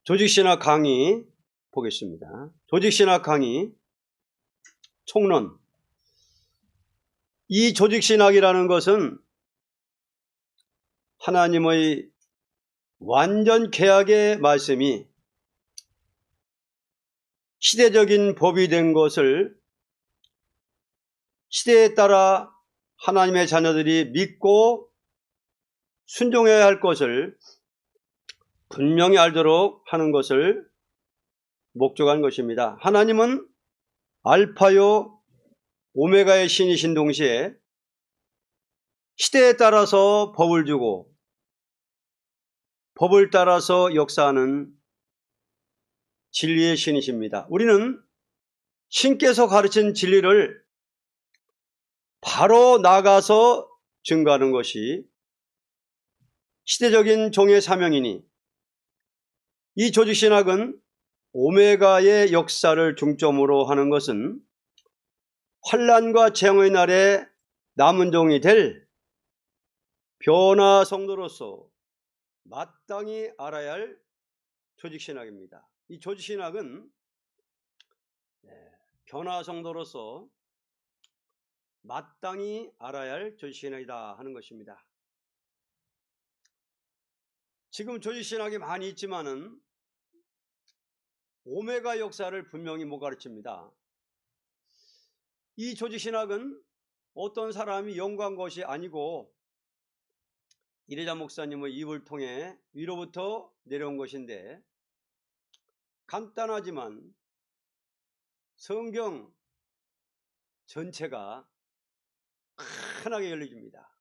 조직신학 강의 보겠습니다. 조직신학 강의 총론. 이 조직신학이라는 것은 하나님의 완전 개혁의 말씀이 시대적인 법이 된 것을 시대에 따라 하나님의 자녀들이 믿고 순종해야 할 것을 분명히 알도록 하는 것을 목적한 것입니다. 하나님은 알파요 오메가의 신이신 동시에 시대에 따라서 법을 주고 법을 따라서 역사하는 진리의 신이십니다. 우리는 신께서 가르친 진리를 바로 나가서 증거하는 것이 시대적인 종의 사명이니, 이 조직신학은 오메가의 역사를 중점으로 하는 것은 환난과 재앙의 날에 남은 종이 될 변화 성도로서 마땅히 알아야 할 조직신학입니다. 이 조직신학은 변화 성도로서 마땅히 알아야 할 조직신학이다 하는 것입니다. 지금 조직신학이 많이 있지만은 오메가 역사를 분명히 못 가르칩니다. 이 조직신학은 어떤 사람이 연구한 것이 아니고 이래자 목사님의 입을 통해 위로부터 내려온 것인데, 간단하지만 성경 전체가 환하게 열려집니다.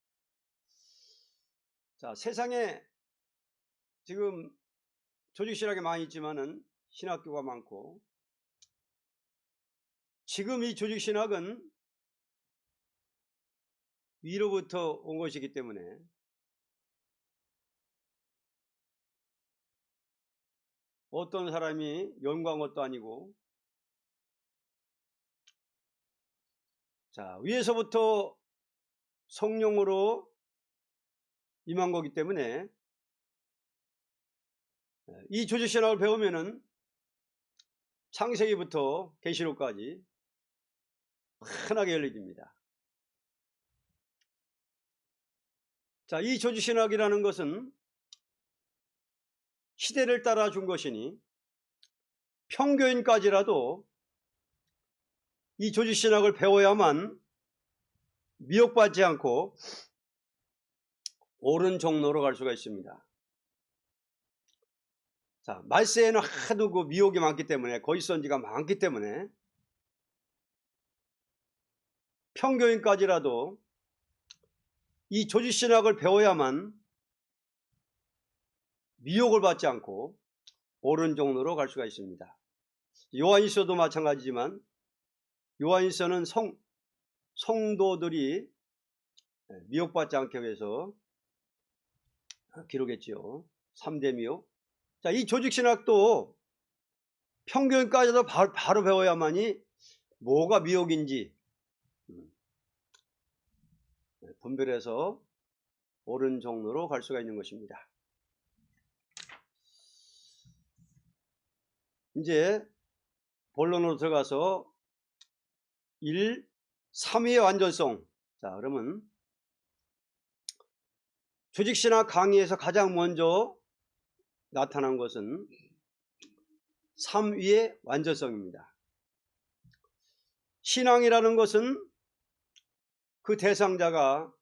자, 세상에 지금 조직신학이 많이 있지만은 신학교가 많고, 지금 이 조직신학은 위로부터 온 것이기 때문에 어떤 사람이 연구한 것도 아니고, 자, 위에서부터 성령으로 임한 거기 때문에 이 조직신학을 배우면은 창세기부터 계시록까지 환하게 열려집니다. 자, 이 조직신학이라는 것은 시대를 따라 준 것이니 평교인까지라도 이 조직신학을 배워야만 미혹받지 않고 옳은 종로로 갈 수가 있습니다. 자, 말세에는 하도 그 미혹이 많기 때문에, 거짓선지가 많기 때문에 평교인까지라도 이 조직신학을 배워야만 미혹을 받지 않고 옳은 종로로 갈 수가 있습니다. 요한일서도 마찬가지지만, 요한일서는 성도들이 미혹받지 않게 위해서 기록했지요. 3대 미혹. 자, 이 조직신학도 평균까지도 바로 배워야만이 뭐가 미혹인지 분별해서 옳은 종로로 갈 수가 있는 것입니다. 이제 본론으로 들어가서 1. 3위의 완전성. 자, 그러면 조직신학 강의에서 가장 먼저 나타난 것은 3위의 완전성입니다. 신앙이라는 것은 그 대상자가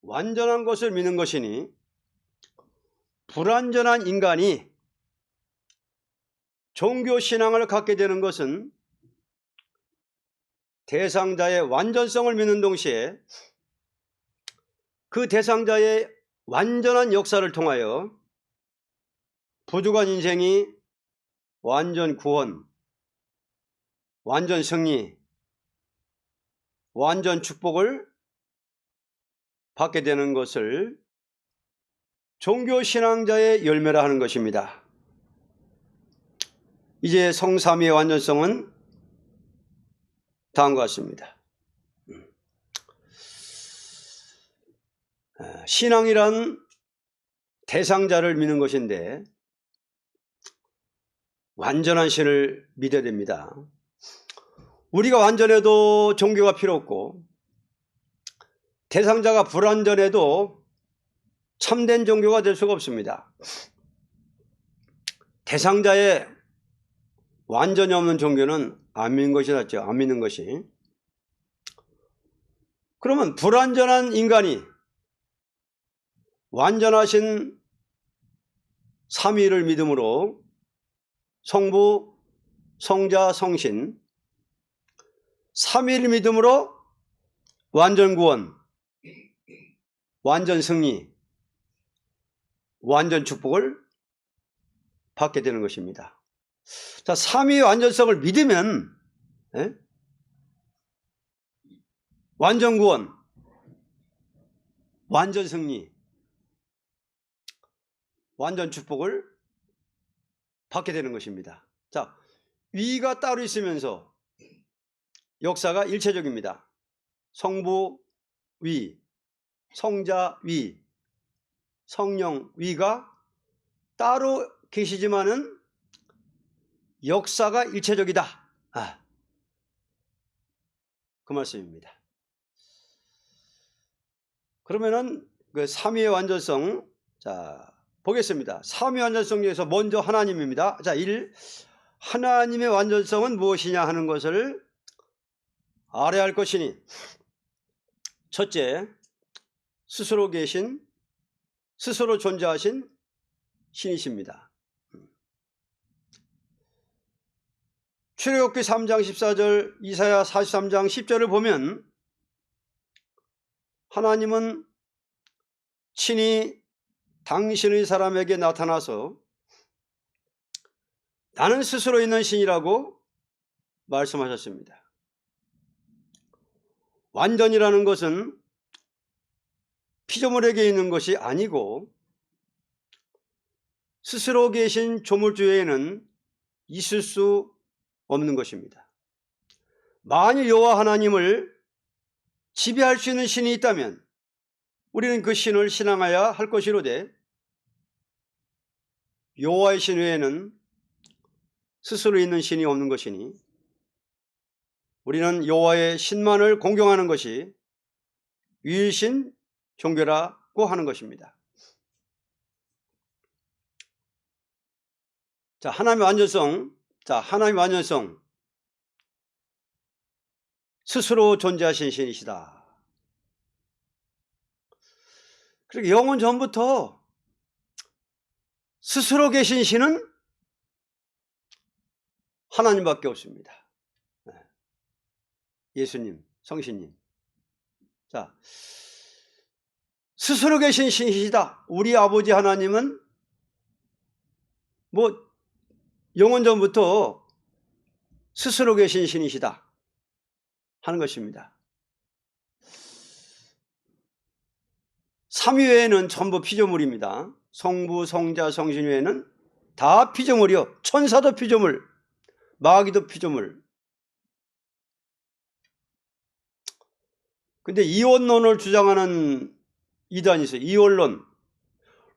완전한 것을 믿는 것이니, 불완전한 인간이 종교신앙을 갖게 되는 것은 대상자의 완전성을 믿는 동시에 그 대상자의 완전한 역사를 통하여 부족한 인생이 완전 구원, 완전 승리, 완전 축복을 받게 되는 것을 종교신앙자의 열매라 하는 것입니다. 이제 성삼위의 완전성은 다음과 같습니다. 신앙이란 대상자를 믿는 것인데, 완전한 신을 믿어야 됩니다. 우리가 완전해도 종교가 필요 없고, 대상자가 불완전해도 참된 종교가 될 수가 없습니다. 대상자의 완전히 없는 종교는 안 믿는 것이 낫죠. 안 믿는 것이. 그러면 불완전한 인간이 완전하신 삼위를 믿음으로 성부, 성자, 성신, 삼위를 믿음으로 완전 구원, 완전 승리, 완전 축복을 받게 되는 것입니다. 자, 삼위의 완전성을 믿으면 완전 구원, 완전 승리, 완전 축복을 받게 되는 것입니다. 자, 위가 따로 있으면서 역사가 일체적입니다. 성부 위, 성자 위, 성령 위가 따로 계시지만은 역사가 일체적이다. 그 말씀입니다. 그러면은 그 삼위의 완전성, 자 보겠습니다. 삼위 완전성 중에서 먼저 하나님입니다. 자, 1. 하나님의 완전성은 무엇이냐 하는 것을 알아야 할 것이니, 첫째, 스스로 계신, 스스로 존재하신 신이십니다. 출애굽기 3장 14절, 이사야 43장 10절을 보면 하나님은 친히 당신의 사람에게 나타나서 나는 스스로 있는 신이라고 말씀하셨습니다. 완전이라는 것은 피조물에게 있는 것이 아니고 스스로 계신 조물주 외에는 있을 수 없는 것입니다. 만일 여호와 하나님을 지배할 수 있는 신이 있다면 우리는 그 신을 신앙해야 할 것이로되, 여호와의 신 외에는 스스로 있는 신이 없는 것이니 우리는 여호와의 신만을 공경하는 것이 유일신 종교라고 하는 것입니다. 자, 하나님의 완전성. 자, 하나님의 완전성. 스스로 존재하신 신이시다. 그리고 영원 전부터 스스로 계신 신은 하나님밖에 없습니다. 예수님, 성신님. 자, 스스로 계신 신이시다. 우리 아버지 하나님은 영원 전부터 스스로 계신 신이시다 하는 것입니다. 삼위 외에는 전부 피조물입니다. 성부, 성자, 성신 외에는 다 피조물이요. 천사도 피조물, 마귀도 피조물. 근데 이원론을 주장하는 이단이 있어요. 이원론.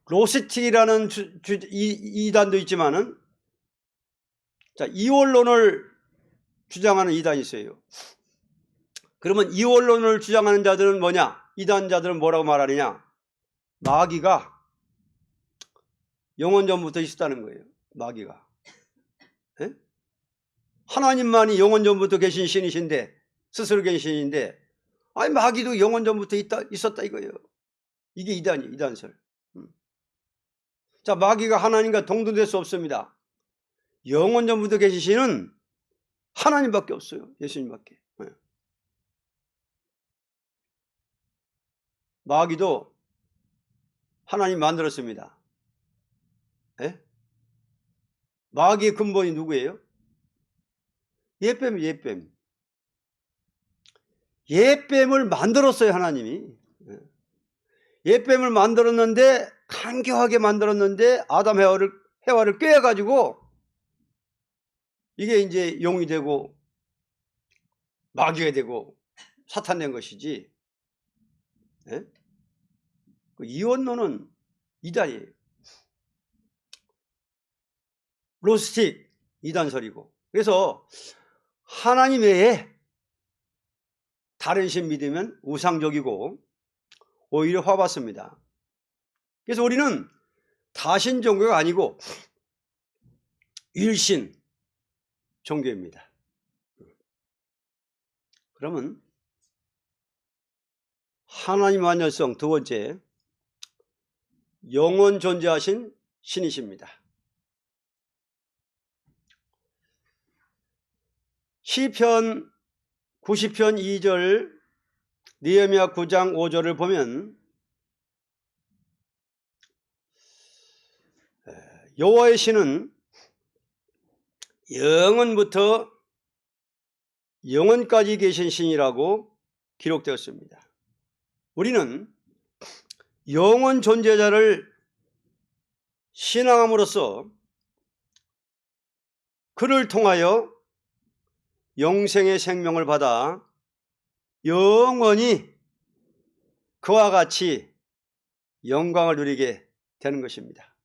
로스틱이라는 이단도 있지만은, 자, 이원론을 주장하는 이단이 있어요. 그러면 이원론을 주장하는 자들은 뭐냐? 이단자들은 뭐라고 말하느냐? 마귀가 영원 전부터 있었다는 거예요. 마귀가. 에? 하나님만이 영원 전부터 계신 신이신데, 스스로 계신 신인데, 아니 마귀도 영원 전부터 있었다 이거예요. 이게 이단이에요. 이단설. 자, 마귀가 하나님과 동등될 수 없습니다. 영원 전부터 계신 신은 하나님밖에 없어요. 예수님밖에. 마귀도 하나님 만들었습니다. 에? 마귀의 근본이 누구예요? 예뱀, 예뱀. 예뱀을 만들었어요, 하나님이. 예뱀을 만들었는데, 간교하게 만들었는데, 아담 해와를 꿰어가지고, 이게 이제 용이 되고, 마귀가 되고, 사탄 된 것이지. 그 이원론은 이단이에요. 로스틱, 이단설이고. 그래서 하나님 외에 다른 신 믿으면 우상적이고 오히려 화받습니다. 그래서 우리는 다신 종교가 아니고 일신 종교입니다. 그러면 하나님 완전성 두 번째, 영원 존재하신 신이십니다. 시편 90편 2절, 느헤미야 9장 5절을 보면 여호와의 신은 영원부터 영원까지 계신 신이라고 기록되었습니다. 우리는 영원 존재자를 신앙함으로써 그를 통하여 영생의 생명을 받아 영원히 그와 같이 영광을 누리게 되는 것입니다.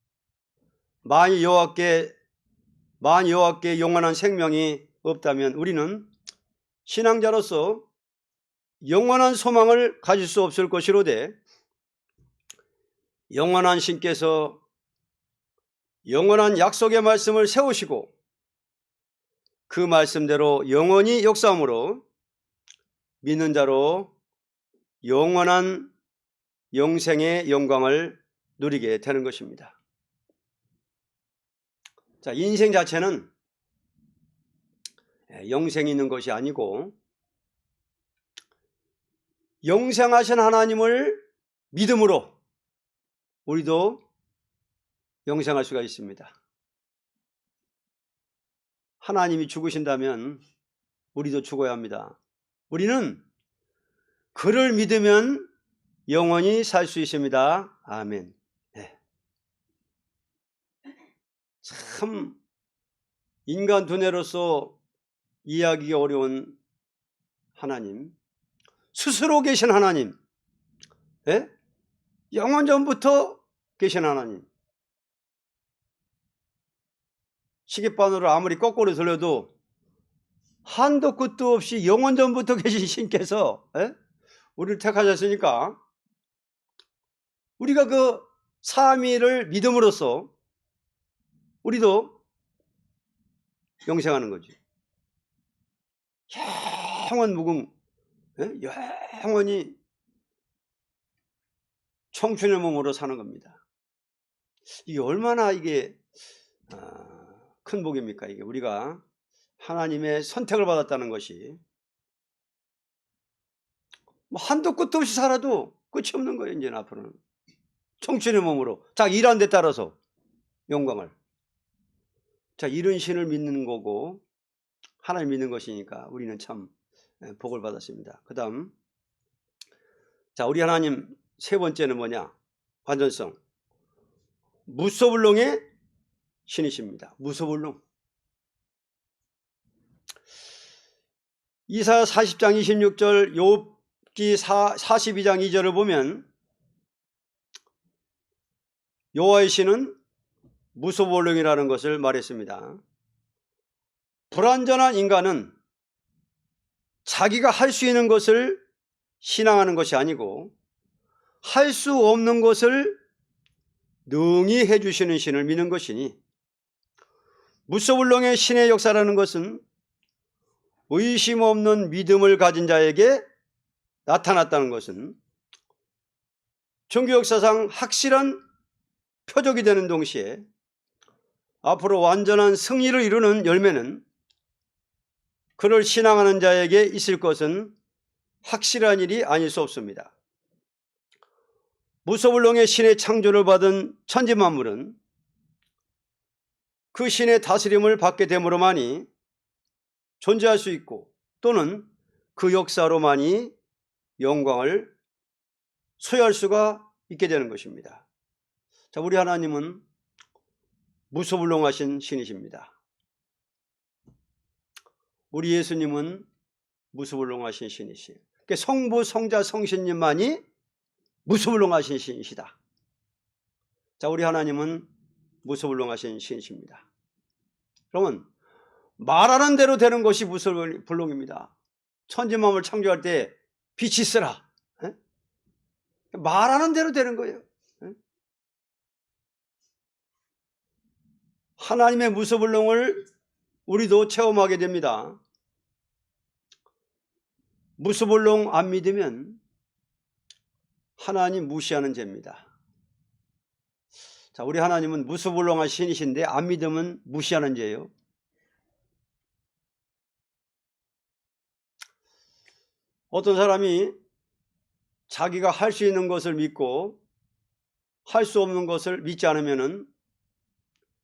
만일 여호와께 영원한 생명이 없다면 우리는 신앙자로서 영원한 소망을 가질 수 없을 것이로되, 영원한 신께서 영원한 약속의 말씀을 세우시고 그 말씀대로 영원히 역사함으로 믿는 자로 영원한 영생의 영광을 누리게 되는 것입니다. 자, 인생 자체는 영생이 있는 것이 아니고 영생하신 하나님을 믿음으로 우리도 영생할 수가 있습니다. 하나님이 죽으신다면 우리도 죽어야 합니다. 우리는 그를 믿으면 영원히 살 수 있습니다. 아멘. 네. 참 인간 두뇌로서 이해하기 어려운 하나님, 스스로 계신 하나님, 네? 영원 전부터 계신 하나님. 시계바늘을 아무리 거꾸로 돌려도 한도 끝도 없이 영원 전부터 계신 신께서 우리를 택하셨으니까 우리가 그 삼위를 믿음으로써 우리도 영생하는 거지. 영원 무궁, 영원히 청춘의 몸으로 사는 겁니다. 이게 얼마나 큰 복입니까? 이게 우리가 하나님의 선택을 받았다는 것이 뭐 한도 끝도 없이 살아도 끝이 없는 거예요. 이제 앞으로는 청춘의 몸으로. 자, 일하는 데 따라서 영광을. 자, 이런 신을 믿는 거고 하나님 믿는 것이니까 우리는 참 복을 받았습니다. 그 다음, 자, 우리 하나님 세 번째는 뭐냐? 완전성. 무소불능의 신이십니다. 무소불능. 이사야 40장 26절, 욥기 42장 2절을 보면 여호와의 신은 무소불능이라는 것을 말했습니다. 불완전한 인간은 자기가 할 수 있는 것을 신앙하는 것이 아니고 할 수 없는 것을 능히 해주시는 신을 믿는 것이니, 무소불능의 신의 역사라는 것은 의심 없는 믿음을 가진 자에게 나타났다는 것은 종교 역사상 확실한 표적이 되는 동시에 앞으로 완전한 승리를 이루는 열매는 그를 신앙하는 자에게 있을 것은 확실한 일이 아닐 수 없습니다. 무소불능의 신의 창조를 받은 천지만물은 그 신의 다스림을 받게 됨으로만이 존재할 수 있고, 또는 그 역사로만이 영광을 소유할 수가 있게 되는 것입니다. 자, 우리 하나님은 무소불능하신 신이십니다. 우리 예수님은 무소불능하신 신이시에요. 그러니까 성부, 성자, 성신님만이 무소불능하신 신이시다. 자, 우리 하나님은 무소불능하신 신이십니다. 그러면 말하는 대로 되는 것이 무소불능입니다. 천지만물 창조할 때 빛이 있으라. 에? 말하는 대로 되는 거예요. 에? 하나님의 무소불능을 우리도 체험하게 됩니다. 무소불능 안 믿으면 하나님 무시하는 죄입니다. 자, 우리 하나님은 무소불능한 신이신데 안 믿으면 무시하는 죄예요. 어떤 사람이 자기가 할 수 있는 것을 믿고 할 수 없는 것을 믿지 않으면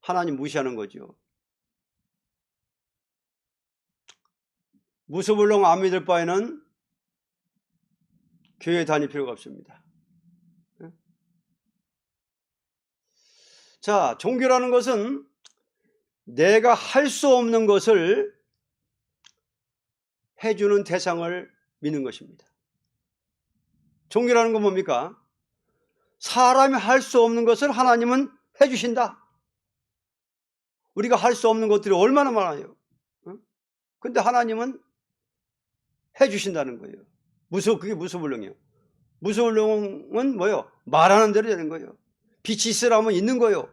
하나님 무시하는 거죠. 무소불능 안 믿을 바에는 교회 다닐 필요가 없습니다. 자, 종교라는 것은 내가 할 수 없는 것을 해주는 대상을 믿는 것입니다. 종교라는 건 뭡니까? 사람이 할 수 없는 것을 하나님은 해주신다. 우리가 할 수 없는 것들이 얼마나 많아요. 근데 하나님은 해주신다는 거예요. 그게 무소불능이에요. 무소불능은 뭐예요? 말하는 대로 되는 거예요. 빛이 있으라면 있는 거예요.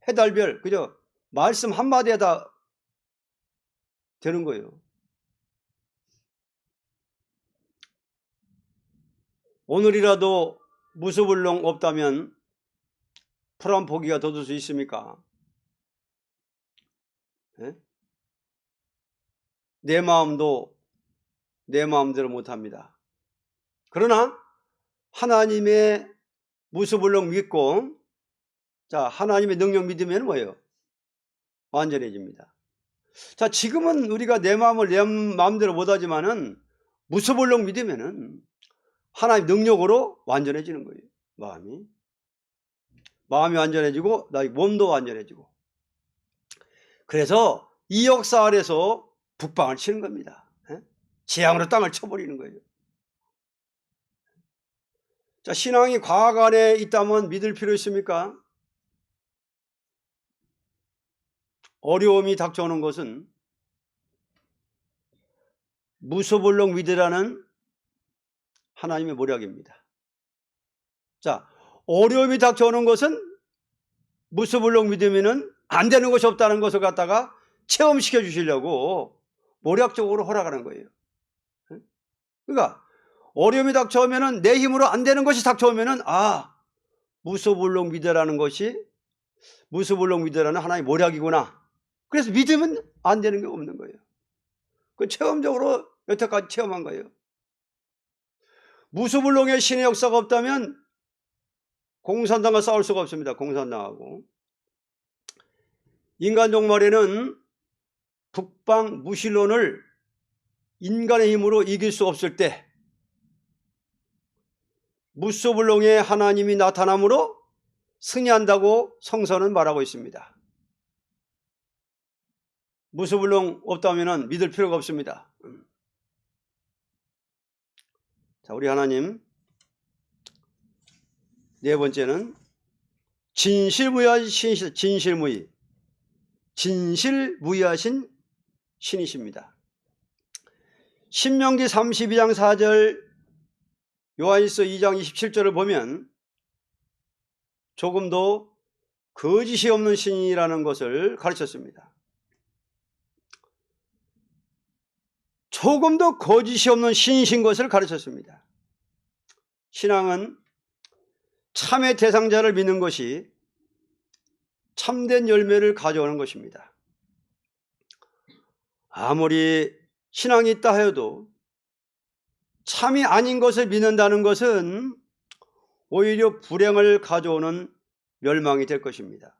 해달별, 그죠? 말씀 한마디에 다 되는 거예요. 오늘이라도 무소불능 없다면 불안 포기가 더 들 수 있습니까? 네? 내 마음도 내 마음대로 못합니다. 그러나 하나님의 무소불능 믿고, 자, 하나님의 능력 믿으면 뭐예요? 완전해집니다. 자, 지금은 우리가 내 마음을 내 마음대로 못하지만은 무소불능 믿으면은 하나님 능력으로 완전해지는 거예요. 마음이 완전해지고 나의 몸도 완전해지고. 그래서 이 역사 아래서 북방을 치는 겁니다. 재앙으로 땅을 쳐버리는 거예요. 자, 신앙이 과학 안에 있다면 믿을 필요 있습니까? 어려움이 닥쳐오는 것은 무소불능 믿으라는 하나님의 모략입니다. 자, 어려움이 닥쳐오는 것은 무소불능 믿으면은 안 되는 것이 없다는 것을 갖다가 체험시켜 주시려고 모략적으로 허락하는 거예요. 그러니까 어려움이 닥쳐오면은 내 힘으로 안 되는 것이 닥쳐오면은 무소불능 믿으라는 것이 무소불능 믿으라는 하나님의 모략이구나. 그래서 믿으면 안 되는 게 없는 거예요. 그 체험적으로 여태까지 체험한 거예요. 무소불능의 신의 역사가 없다면 공산당과 싸울 수가 없습니다. 공산당하고. 인간 종말에는 북방 무신론을 인간의 힘으로 이길 수 없을 때 무소불능의 하나님이 나타남으로 승리한다고 성서는 말하고 있습니다. 무소불능 없다면 믿을 필요가 없습니다. 자, 우리 하나님, 네 번째는 진실무이하신 신이십니다. 신명기 32장 4절, 요한일서 2장 27절을 보면 조금도 거짓이 없는 신이라는 것을 가르쳤습니다. 조금도 거짓이 없는 신이신 것을 가르쳤습니다. 신앙은 참의 대상자를 믿는 것이 참된 열매를 가져오는 것입니다. 아무리 신앙이 있다 하여도 참이 아닌 것을 믿는다는 것은 오히려 불행을 가져오는 멸망이 될 것입니다.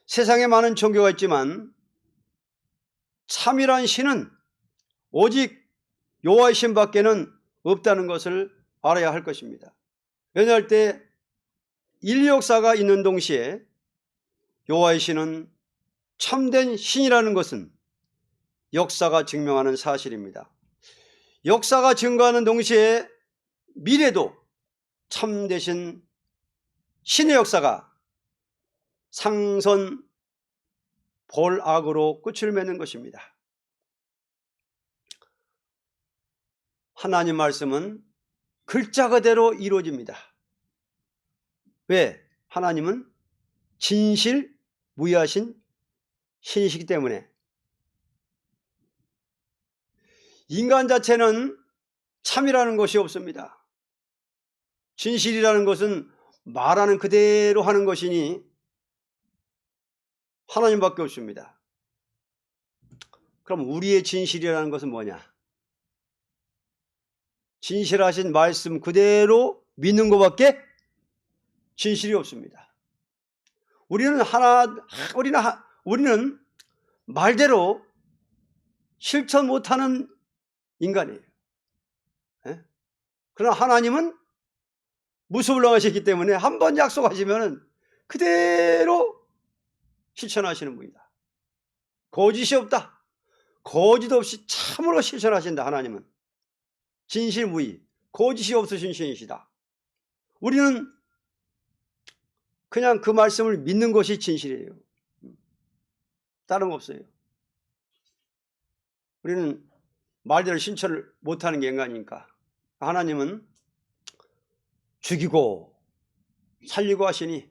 세상에 많은 종교가 있지만 참이란 신은 오직 여호와의 신밖에는 없다는 것을 알아야 할 것입니다. 왜냐할 때 인류 역사가 있는 동시에 여호와의 신은 참된 신이라는 것은 역사가 증명하는 사실입니다. 역사가 증거하는 동시에 미래도 참되신 신의 역사가 상선 볼악으로 끝을 맺는 것입니다. 하나님 말씀은 글자 그대로 이루어집니다. 왜? 하나님은 진실무이하신 신이시기 때문에. 인간 자체는 참이라는 것이 없습니다. 진실이라는 것은 말하는 그대로 하는 것이니 하나님밖에 없습니다. 그럼 우리의 진실이라는 것은 뭐냐? 진실하신 말씀 그대로 믿는 것밖에 진실이 없습니다. 우리는 말대로 실천 못하는 인간이에요. 예? 그러나 하나님은 무소불능하시기 때문에 한번 약속하시면 그대로 실천하시는 분이다. 거짓이 없다. 거짓 없이 참으로 실천하신다. 하나님은 진실무이, 거짓이 없으신 신이시다. 우리는 그냥 그 말씀을 믿는 것이 진실이에요. 다른 거 없어요. 우리는 말대로 실천을 못하는 게 인간이니까. 하나님은 죽이고 살리고 하시니,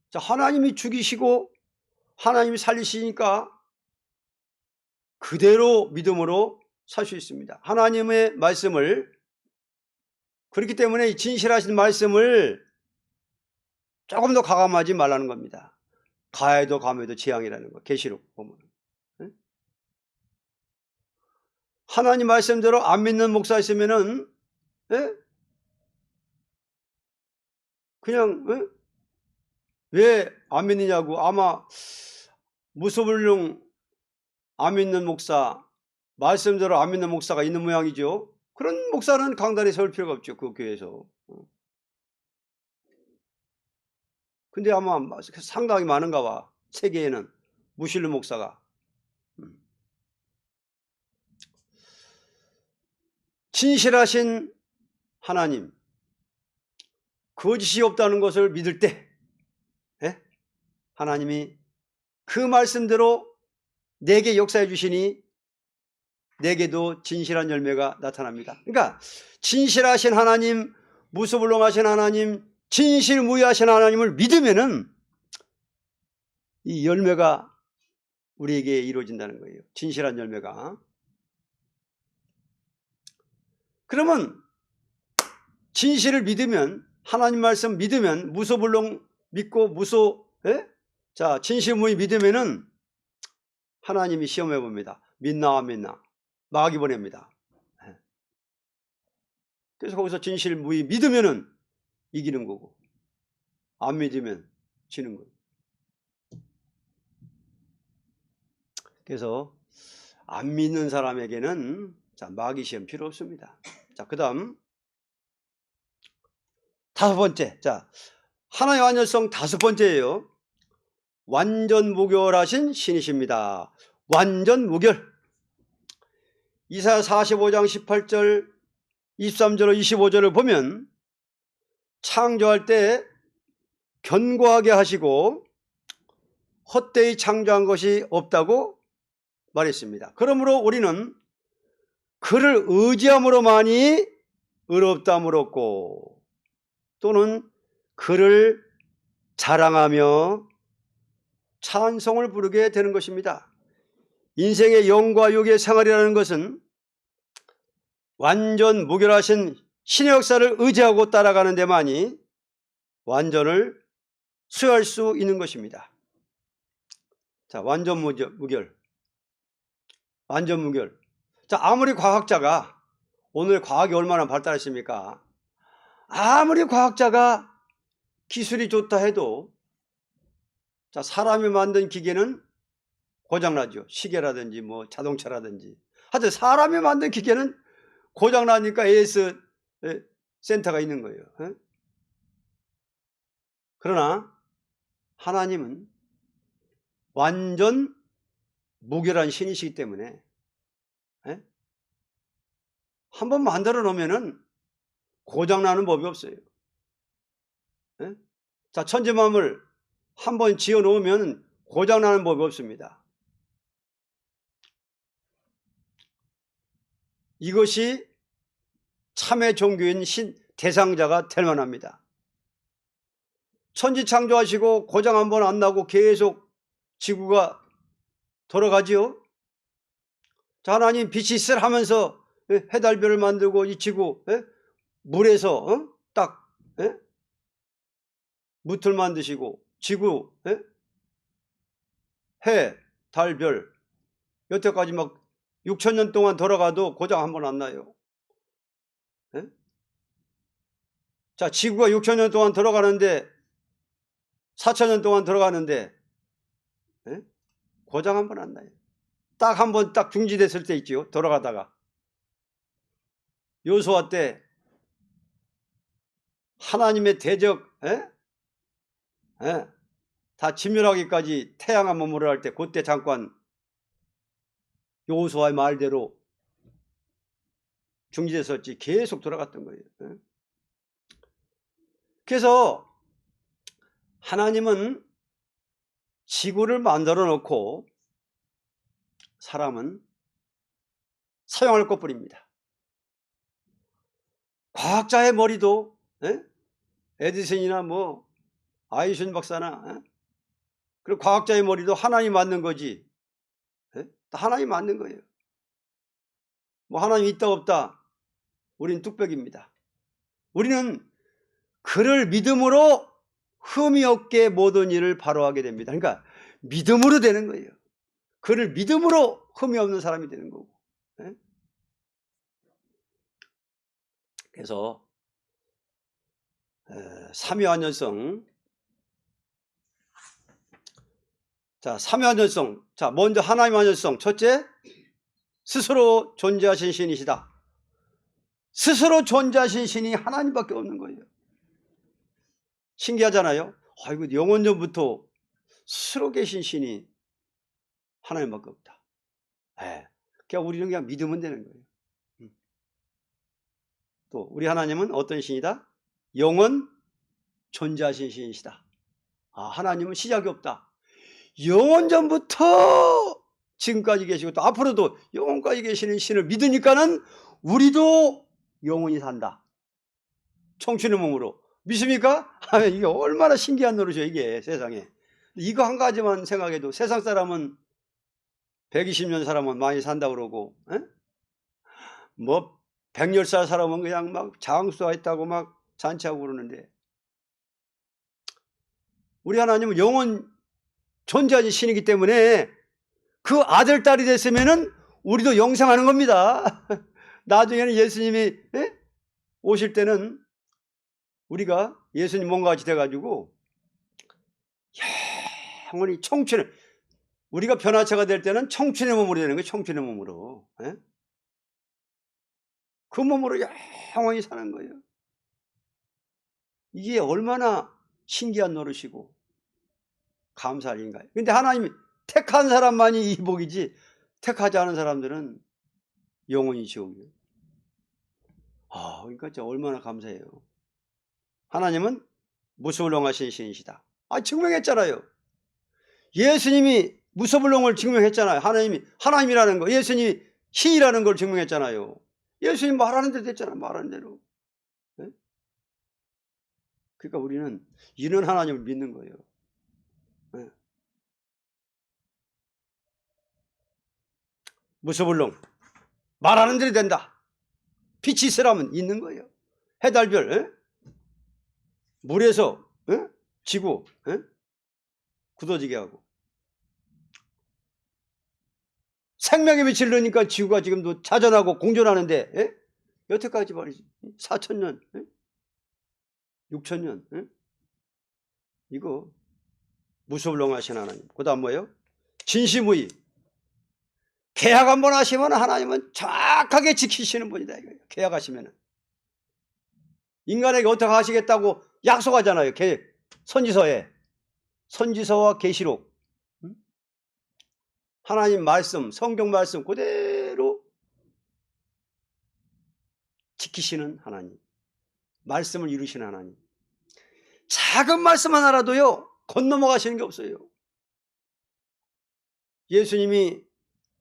자, 하나님이 죽이시고 하나님이 살리시니까 그대로 믿음으로 살 수 있습니다. 하나님의 말씀을, 그렇기 때문에 이 진실하신 말씀을 조금 더 가감하지 말라는 겁니다. 가해도 감해도 재앙이라는 거, 계시록 보면. 하나님 말씀대로 안 믿는 목사 있으면은 그냥 왜 안 믿느냐고. 아마 무소불능 안 믿는 목사, 말씀대로 안 믿는 목사가 있는 모양이죠. 그런 목사는 강단에 세울 필요가 없죠, 그 교회에서. 근데 아마 상당히 많은가 봐, 세계에는 무신론 목사가. 진실하신 하나님, 거짓이 없다는 것을 믿을 때 하나님이 그 말씀대로 내게 역사해 주시니 내게도 진실한 열매가 나타납니다. 그러니까 진실하신 하나님, 무소불능하신 하나님, 진실무이하신 하나님을 믿으면은 이 열매가 우리에게 이루어진다는 거예요. 진실한 열매가. 그러면 진실을 믿으면, 하나님 말씀 믿으면, 무소불능 믿고 자, 진실무이 믿으면은 하나님이 시험해 봅니다. 믿나 안 믿나. 마귀 보냅니다. 그래서 거기서 진실무이 믿으면은 이기는 거고, 안 믿으면 지는 거예요. 그래서 안 믿는 사람에게는 자, 마귀 시험 필요 없습니다. 자, 그 다음 5번째. 자, 하나의 완전성 5번째예요. 완전 무결하신 신이십니다. 완전 무결. 이사야 45장 18절, 23절, 25절을 보면 창조할 때 견고하게 하시고 헛되이 창조한 것이 없다고 말했습니다. 그러므로 우리는 그를 의지함으로만이 의롭다함을 얻고, 또는 그를 자랑하며 찬송을 부르게 되는 것입니다. 인생의 영과 육의 생활이라는 것은 완전 무결하신 신의 역사를 의지하고 따라가는 데만이 완전을 수여할 수 있는 것입니다. 자, 완전 무결. 완전 무결. 자, 아무리 과학자가, 오늘 과학이 얼마나 발달했습니까? 아무리 과학자가 기술이 좋다 해도, 자, 사람이 만든 기계는 고장나죠. 시계라든지 뭐 자동차라든지. 하여튼 사람이 만든 기계는 고장나니까 AS 센터가 있는 거예요. 그러나 하나님은 완전 무결한 신이시기 때문에 한번 만들어 놓으면은 고장나는 법이 없어요. 자, 천지만물 한번 지어 놓으면 고장나는 법이 없습니다. 이것이 참회 종교인 대상자가 될 만합니다. 천지 창조하시고 고장 한 번 안 나고 계속 지구가 돌아가지요. 자, 하나님 빛이 있으라 하면서 해달별을 만들고 이 지구 물에서 딱 무틀 만드시고 지구 해, 달, 별 여태까지 막 6,000년 동안 돌아가도 고장 한 번 안 나요. 자, 지구가 6,000년 동안 돌아가는데 4,000년 동안 돌아가는데 고장 한 번 안 나요. 딱 한 번 딱 중지됐을 때 있지요. 돌아가다가 요수아 때 하나님의 대적 다 진멸하기까지 태양 한번 물을 할 때 그때 잠깐 요수아의 말대로 중지됐었지 계속 돌아갔던 거예요. 그래서 하나님은 지구를 만들어 놓고 사람은 사용할 것뿐입니다. 과학자의 머리도 에디슨이나 뭐 아인슈타인 박사나 그리고 과학자의 머리도 하나님 만든 거지. 하나님 만든 거예요. 뭐 하나님 있다 없다 우린 뚝배기입니다. 우리는 그를 믿음으로 흠이 없게 모든 일을 바로하게 됩니다. 그러니까 믿음으로 되는 거예요. 그를 믿음으로 흠이 없는 사람이 되는 거고. 그래서 삼위한열성. 자, 삼위한열성. 자, 먼저 하나님 한열성. 첫째, 스스로 존재하신 신이시다. 스스로 존재하신 신이 하나님밖에 없는 거예요. 신기하잖아요. 아이고, 영원전부터 스스로 계신 신이 하나님밖에 없다. 그냥 우리는 그냥 믿으면 되는 거예요. 또 우리 하나님은 어떤 신이다? 영원 존재하신 신이시다. 하나님은 시작이 없다. 영원전부터 지금까지 계시고 또 앞으로도 영원까지 계시는 신을 믿으니까는 우리도 영원히 산다. 청춘의 몸으로. 믿습니까? 이게 얼마나 신기한 노릇이에요, 이게 세상에. 이거 한 가지만 생각해도 세상 사람은 120년 사람은 많이 산다 그러고, 뭐 110살 사람은 그냥 막 장수가 있다고 막 잔치하고 그러는데, 우리 하나님은 영원 존재하는 신이기 때문에 그 아들, 딸이 됐으면은 우리도 영생하는 겁니다. 나중에는 예수님이 오실 때는 우리가 예수님 몸과 같이 돼가지고 영원히 청춘을, 우리가 변화체가 될 때는 청춘의 몸으로 되는 거예요. 청춘의 몸으로. 그 몸으로 영원히 사는 거예요. 이게 얼마나 신기한 노릇이고 감사할 일인가요? 근데 하나님이 택한 사람만이 이 복이지 택하지 않은 사람들은 영원히 지옥이에요. 그러니까 진짜 얼마나 감사해요. 하나님은 무소불능하신 신이시다. 증명했잖아요. 예수님이 무소불능을 증명했잖아요. 하나님이라는 거, 예수님이 신이라는 걸 증명했잖아요. 예수님 말하는 대로 됐잖아요. 말하는 대로. 그러니까 우리는 이런 하나님을 믿는 거예요. 무소불능. 말하는 대로 된다. 빛이 있으라면 있는 거예요. 해달별, 물에서 지구 굳어지게 하고, 생명의 빛을 넣으니까 지구가 지금도 자전하고 공존하는데, 여태까지 말이지 4,000년 6,000년 이거 무소불능하신 하나님. 그 다음 뭐예요? 진시무의. 계약 한번 하시면 하나님은 정확하게 지키시는 분이다 이거예요. 계약하시면은 인간에게 어떻게 하시겠다고 약속하잖아요. 선지서와 계시록, 하나님 말씀, 성경 말씀 그대로 지키시는 하나님, 말씀을 이루시는 하나님. 작은 말씀 하나라도요 건너먹으시는 게 없어요. 예수님이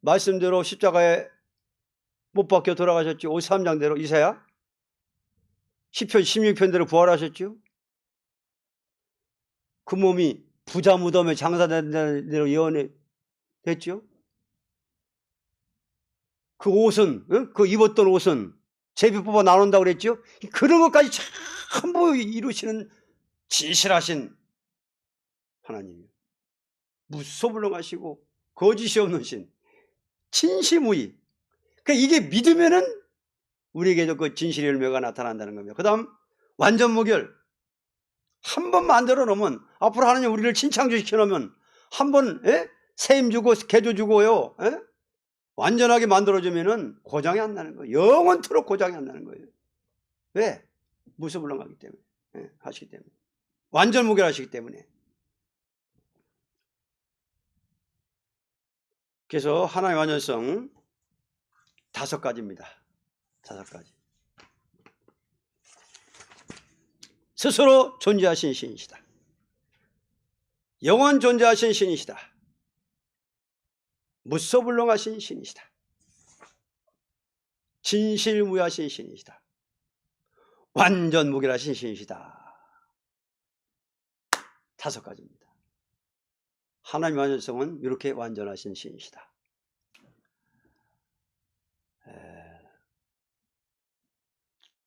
말씀대로 십자가에 못 박혀 돌아가셨죠. 53장대로 이사야 10편 16편대로 부활하셨죠. 그 몸이 부자 무덤에 장사된 대로 예언이 됐죠. 그 옷은 그 입었던 옷은 제비 뽑아 나눈다고 그랬죠. 그런 것까지 전부 이루시는 진실하신 하나님, 무소불능하시고 거짓이 없는 신, 진시무의. 그러니까 이게 믿으면은 우리에게도 그 진실의 열매가 나타난다는 겁니다. 그 다음 완전 무결. 한 번 만들어 놓으면, 앞으로 하나님 우리를 진창조시켜 놓으면 한 번 세임 주고 개조 주고요, 완전하게 만들어주면은 고장이 안 나는 거예요. 영원토록 고장이 안 나는 거예요. 왜? 무소불능하기 때문에, 하시기 때문에, 완전 무결하시기 때문에. 그래서 하나님의 완전성 5가지입니다. 5가지. 스스로 존재하신 신이시다. 영원 존재하신 신이시다. 무소불능하신 신이시다. 진실무야신 신이시다. 완전 무결하신 신이시다. 5가지입니다. 하나님의 완전성은 이렇게 완전하신 신이시다.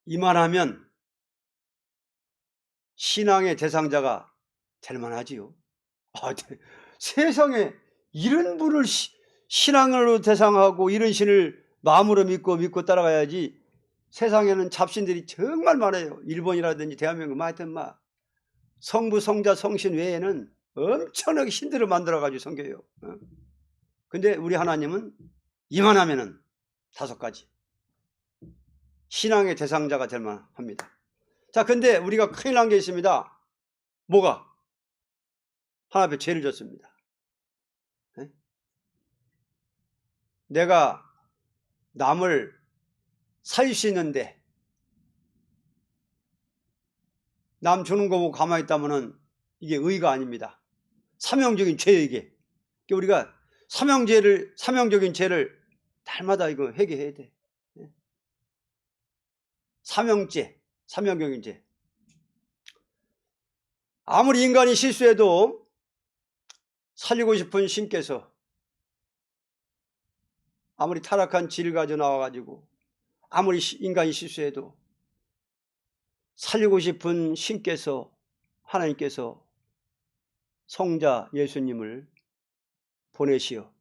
이만하면 신앙의 대상자가 될 만하지요. 세상에 이런 분을 신앙으로 대상하고 이런 신을 마음으로 믿고 따라가야지. 세상에는 잡신들이 정말 많아요. 일본이라든지 대한민국, 하여튼 성부, 성자, 성신 외에는 엄청나게 신들을 만들어가지고 섬겨요. 근데 우리 하나님은 이만하면은 5가지 신앙의 대상자가 될 만합니다. 자, 근데 우리가 큰일 난 게 있습니다. 뭐가? 하나 앞에 죄를 졌습니다. 내가 남을 살릴 수 있는데 남 주는 거 보고 가만히 있다면은 이게 의가 아닙니다. 사명적인 죄예요, 이게. 우리가 사명적인 죄를 날마다 이거 회개해야 돼. 사명죄, 사명적인 죄. 아무리 인간이 실수해도 살리고 싶은 신께서, 아무리 타락한 질을 가져 나와가지고 아무리 인간이 실수해도 살리고 싶은 신께서, 하나님께서 성자 예수님을 보내시어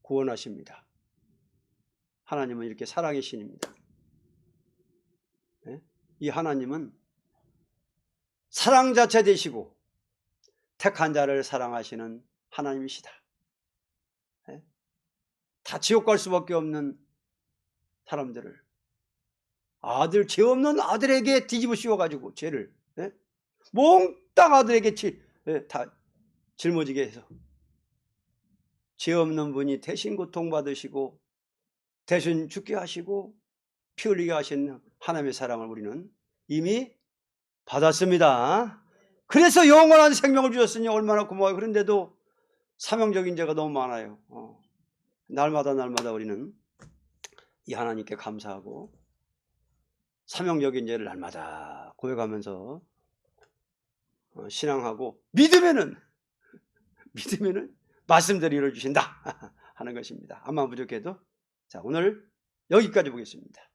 구원하십니다. 하나님은 이렇게 사랑의 신입니다. 이 하나님은 사랑 자체 되시고 택한 자를 사랑하시는 하나님이시다. 다 지옥 갈 수밖에 없는 사람들을 죄 없는 아들에게 뒤집어 씌워가지고 죄를 몽땅 아들에게 다 짊어지게 해서 죄 없는 분이 대신 고통받으시고 대신 죽게 하시고 피 흘리게 하신 하나님의 사랑을 우리는 이미 받았습니다. 그래서 영원한 생명을 주셨으니 얼마나 고마워요. 그런데도 사명적인 죄가 너무 많아요. 날마다 우리는 이 하나님께 감사하고 사명적인 죄를 날마다 고백하면서 신앙하고 믿으면은 말씀대로 이루어주신다 하는 것입니다. 암만 부족해도. 자, 오늘 여기까지 보겠습니다.